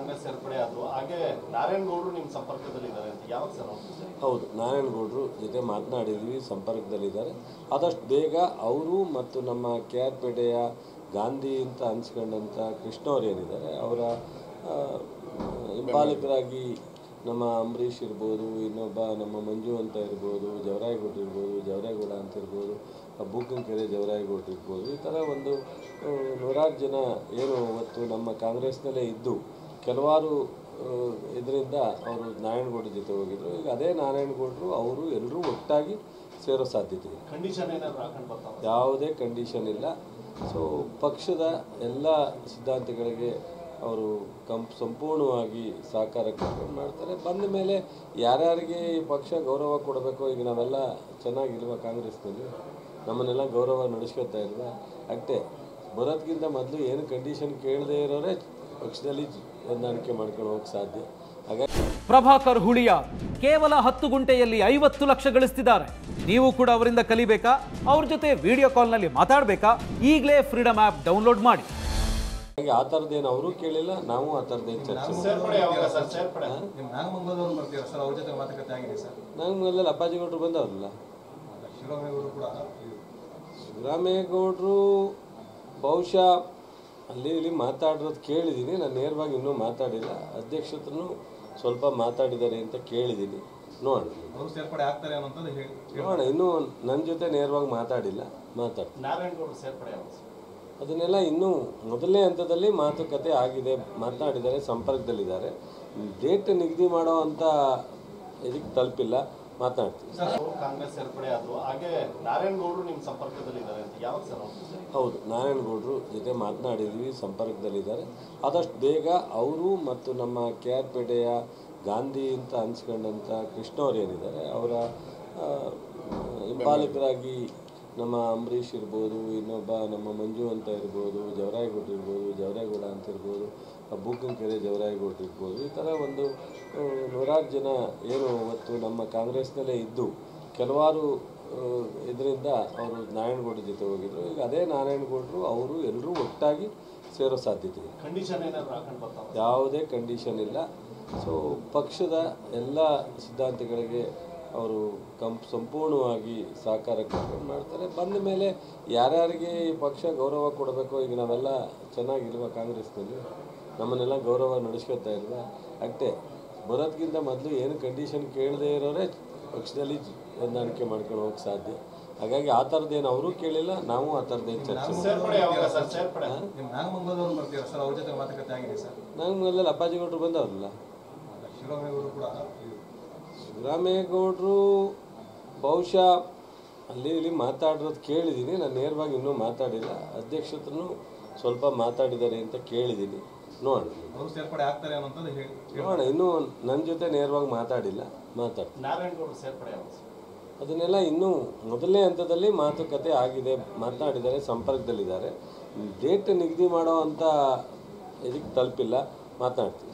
ಕಾಂಗ್ರೆಸ್ ಸೇರ್ಪಡೆ ಆದ್ರು ಹಾಗೆ ನಾರಾಯಣಗೌಡರು ನಿಮ್ಮ ಸಂಪರ್ಕದಲ್ಲಿದ್ದಾರೆ ಅಂತ ಯಾವಾಗ ಸರ್? ಹೌದು, ನಾರಾಯಣಗೌಡರು ಜೊತೆ ಮಾತನಾಡಿದ್ವಿ, ಸಂಪರ್ಕದಲ್ಲಿದ್ದಾರೆ. ಆದಷ್ಟು ಬೇಗ ಅವರು ಮತ್ತು ನಮ್ಮ KR ಪೇಟೆಯ ಗಾಂಧಿ ಅಂತ ಅನ್ಸ್ಕೊಂಡಂಥ ಕೃಷ್ಣ ಅವರು ಏನಿದ್ದಾರೆ ಅವರ ಹಿಂಬಾಲಕರಾಗಿ ನಮ್ಮ ಅಂಬರೀಷ್ ಇರ್ಬೋದು, ಇನ್ನೊಬ್ಬ ನಮ್ಮ ಮಂಜು ಅಂತ ಇರ್ಬೋದು, ಜವರಾಯಗೌಡರು ಇರ್ಬೋದು, ಜವರೇಗೌಡ ಅಂತ ಇರ್ಬೋದು, ಬೂಕನಕೆರೆ ಜವರಾಯಗೌಡರು ಇರ್ಬೋದು, ಈ ಥರ ಒಂದು 100 ಜನ ಏನು ಇವತ್ತು ನಮ್ಮ ಕಾಂಗ್ರೆಸ್ನಲ್ಲೇ ಇದ್ದು ಕೆಲವಾರು ಇದರಿಂದ ಅವರು ನಾರಾಯಣಗೌಡರ ಜೊತೆ ಹೋಗಿದ್ರು. ಈಗ ಅದೇ ನಾರಾಯಣಗೌಡರು ಅವರು ಎಲ್ಲರೂ ಒಟ್ಟಾಗಿ ಸೇರೋ ಸಾಧ್ಯತೆ ಇದೆ. ಕಂಡೀಷನ್ ಏನಾದರೂ ಹಾಕೊಂಡು ಬರ್ತಾರೆ? ಯಾವುದೇ ಕಂಡೀಷನ್ ಇಲ್ಲ. ಸೊ ಪಕ್ಷದ ಎಲ್ಲ ಸಿದ್ಧಾಂತಗಳಿಗೆ ಅವರು ಸಂಪೂರ್ಣವಾಗಿ ಸಹಕಾರ ಕರ್ಕೊಂಡು ಮಾಡ್ತಾರೆ. ಬಂದ ಮೇಲೆ ಯಾರ್ಯಾರಿಗೆ ಈ ಪಕ್ಷ ಗೌರವ ಕೊಡಬೇಕು, ಈಗ ನಾವೆಲ್ಲ ಚೆನ್ನಾಗಿಲ್ವ ಕಾಂಗ್ರೆಸ್ನಲ್ಲಿ, ನಮ್ಮನ್ನೆಲ್ಲ ಗೌರವ ನಡೆಸ್ಕೊತಾ ಇಲ್ವ, ಅಷ್ಟೇ ಬರೋದಕ್ಕಿಂತ ಮೊದಲು ಏನು ಕಂಡೀಷನ್ ಕೇಳದೇ ಇರೋರೇ ಪಕ್ಷದಲ್ಲಿ ಹೊಂದಾಣಿಕೆ ಮಾಡ್ಕೊಂಡು ಹೋಗಕ್ಕೆ ಸಾಧ್ಯ. ಹಾಗಾಗಿ ಪ್ರಭಾಕರ್ ಹುಳಿಯ ಕೇವಲ 10 ಗುಂಟೆಯಲ್ಲಿ 50 ಲಕ್ಷ ಗಳಿಸ್ತಿದ್ದಾರೆ. ನೀವು ಕೂಡ ಅವರಿಂದ ಕಲಿಬೇಕಾ? ಅವ್ರ ಜೊತೆ ವಿಡಿಯೋ ಕಾಲ್ನಲ್ಲಿ ಮಾತಾಡಬೇಕಾ? ಈಗಲೇ ಫ್ರೀಡಮ್ ಆ್ಯಪ್ ಡೌನ್ಲೋಡ್ ಮಾಡಿ. ಹಾಗೆ ಆ ಥರದ್ದೇನು ಅವರು ಕೇಳಿಲ್ಲ, ನಾವು ಆ ಥರದ್ದೇನು ಚರ್ಚೆ ನಾಗಮಂಗಲದಲ್ಲಿ ಅಪ್ಪಾಜಿಗೌಡರು ಬಂದವ್ರಲ್ಲ. ಶಿವರಾಮೇಗೌಡರು ಬಹುಶಃ ಅಲ್ಲಿ ಇಲ್ಲಿ ಮಾತಾಡಿರೋದು ಕೇಳಿದ್ದೀನಿ, ನಾನು ನೇರವಾಗಿ ಇನ್ನೂ ಮಾತಾಡಿಲ್ಲ. ಅಧ್ಯಕ್ಷತನು ಸ್ವಲ್ಪ ಮಾತಾಡಿದ್ದಾರೆ ಅಂತ ಕೇಳಿದ್ದೀನಿ, ನೋಡೋಣ. ಇನ್ನೂ ನನ್ನ ಜೊತೆ ನೇರವಾಗಿ ಮಾತಾಡಿಲ್ಲ, ಮಾತಾಡ್ತೀನಿ. ನಾರಾಯಣಗೌಡರು ಸೇರ್ಪಡೆ ಅದನ್ನೆಲ್ಲ ಇನ್ನೂ ಮೊದಲನೇ ಹಂತದಲ್ಲಿ ಮಾತುಕತೆ ಆಗಿದೆ, ಮಾತನಾಡಿದ್ದಾರೆ, ಸಂಪರ್ಕದಲ್ಲಿದ್ದಾರೆ. ಡೇಟ್ ನಿಗದಿ ಮಾಡೋ ಅಂತ ಇದಕ್ಕೆ ತಲುಪಿಲ್ಲ, ಮಾತನಾಡ್ತೀವಿ. ಕಾಂಗ್ರೆಸ್ ಸೇರ್ಪಡೆ ಆದ್ರು ಹಾಗೆ ನಾರಾಯಣಗೌಡರು ನಿಮ್ಮ ಸಂಪರ್ಕದಲ್ಲಿದ್ದಾರೆ ಅಂತ ಯಾವಾಗ ಸರ್? ಹೌದು, ನಾರಾಯಣಗೌಡರು ಜೊತೆ ಮಾತನಾಡಿದ್ವಿ, ಸಂಪರ್ಕದಲ್ಲಿದ್ದಾರೆ. ಆದಷ್ಟು ಬೇಗ ಅವರು ಮತ್ತು ನಮ್ಮ KR ಪೇಟೆಯ ಗಾಂಧಿ ಅಂತ ಅನ್ಸ್ಕೊಂಡಂಥ ಕೃಷ್ಣ ಅವರು ಏನಿದ್ದಾರೆ ಅವರ ಹಿಂಬಾಲಕರಾಗಿ ನಮ್ಮ ಅಂಬರೀಷ್ ಇರ್ಬೋದು, ಇನ್ನೊಬ್ಬ ನಮ್ಮ ಮಂಜು ಅಂತ ಇರ್ಬೋದು, ಜವರಾಯಗೌಡರು ಇರ್ಬೋದು, ಜವರೇಗೌಡ ಅಂತ ಇರ್ಬೋದು, ಬೂಕನಕೆರೆ ಜವರಾಯಗೌಡರು ಇರ್ಬೋದು, ಈ ಥರ ಒಂದು 100 ಜನ ಏನು ಇವತ್ತು ನಮ್ಮ ಕಾಂಗ್ರೆಸ್ನಲ್ಲೇ ಇದ್ದು ಕೆಲವಾರು ಇದರಿಂದ ಅವರು ನಾರಾಯಣಗೌಡರ ಜೊತೆ ಹೋಗಿದ್ರು. ಈಗ ಅದೇ ನಾರಾಯಣಗೌಡರು ಅವರು ಎಲ್ಲರೂ ಒಟ್ಟಾಗಿ ಸೇರೋ ಸಾಧ್ಯತೆ ಇದೆ. ಕಂಡೀಷನ್ ಏನಾದರೂ ಹಾಕೊಂಡು ಬರ್ತಾರೆ? ಯಾವುದೇ ಕಂಡೀಷನ್ ಇಲ್ಲ. ಸೊ ಪಕ್ಷದ ಎಲ್ಲ ಸಿದ್ಧಾಂತಗಳಿಗೆ ಅವರು ಸಂಪೂರ್ಣವಾಗಿ ಸಹಕಾರ ಕರ್ಕೊಂಡು ಮಾಡ್ತಾರೆ. ಬಂದ ಮೇಲೆ ಯಾರ್ಯಾರಿಗೆ ಈ ಪಕ್ಷ ಗೌರವ ಕೊಡಬೇಕು, ಈಗ ನಾವೆಲ್ಲ ಚೆನ್ನಾಗಿಲ್ವ ಕಾಂಗ್ರೆಸ್ನಲ್ಲಿ, ನಮ್ಮನ್ನೆಲ್ಲ ಗೌರವ ನಡೆಸ್ಕೊತಾ ಇಲ್ವ, ಅಷ್ಟೇ ಬರೋದಕ್ಕಿಂತ ಮೊದಲು ಏನು ಕಂಡೀಷನ್ ಕೇಳದೇ ಇರೋರೇ ಪಕ್ಷದಲ್ಲಿ ಹೊಂದಾಣಿಕೆ ಮಾಡ್ಕೊಂಡು ಹೋಗಕ್ಕೆ ಸಾಧ್ಯ. ಹಾಗಾಗಿ ಆ ಥರದ್ದೇನು ಅವರು ಕೇಳಿಲ್ಲ, ನಾವು ಆ ಥರದ್ದೇನು ಚರ್ಚೆ ನಾಗಮಂಗಲದಲ್ಲಿ ಅಪ್ಪಾಜಿಗೌಡರು ಬಂದವ್ರಲ್ಲ. ಶಿವರಾಮೇಗೌಡರು ಬಹುಶಃ ಅಲ್ಲಿ ಇಲ್ಲಿ ಮಾತಾಡಿರೋದು ಕೇಳಿದ್ದೀನಿ, ನಾನು ನೇರವಾಗಿ ಇನ್ನೂ ಮಾತಾಡಿಲ್ಲ. ಅಧ್ಯಕ್ಷತನು ಸ್ವಲ್ಪ ಮಾತಾಡಿದ್ದಾರೆ ಅಂತ ಕೇಳಿದ್ದೀನಿ, ನೋಡೋಣ. ಇನ್ನೂ ನನ್ನ ಜೊತೆ ನೇರವಾಗಿ ಮಾತಾಡಿಲ್ಲ, ಮಾತಾಡ್ತೀನಿ. ನಾರಾಯಣಗೌಡರು ಸೇರ್ಪಡೆ ಅದನ್ನೆಲ್ಲ ಇನ್ನೂ ಮೊದಲನೇ ಹಂತದಲ್ಲಿ ಮಾತುಕತೆ ಆಗಿದೆ, ಮಾತನಾಡಿದ್ದಾರೆ, ಸಂಪರ್ಕದಲ್ಲಿದ್ದಾರೆ. ಡೇಟ್ ನಿಗದಿ ಮಾಡೋ ಅಂತ ಇದಕ್ಕೆ ತಲುಪಿಲ್ಲ, ಮಾತನಾಡ್ತೀವಿ.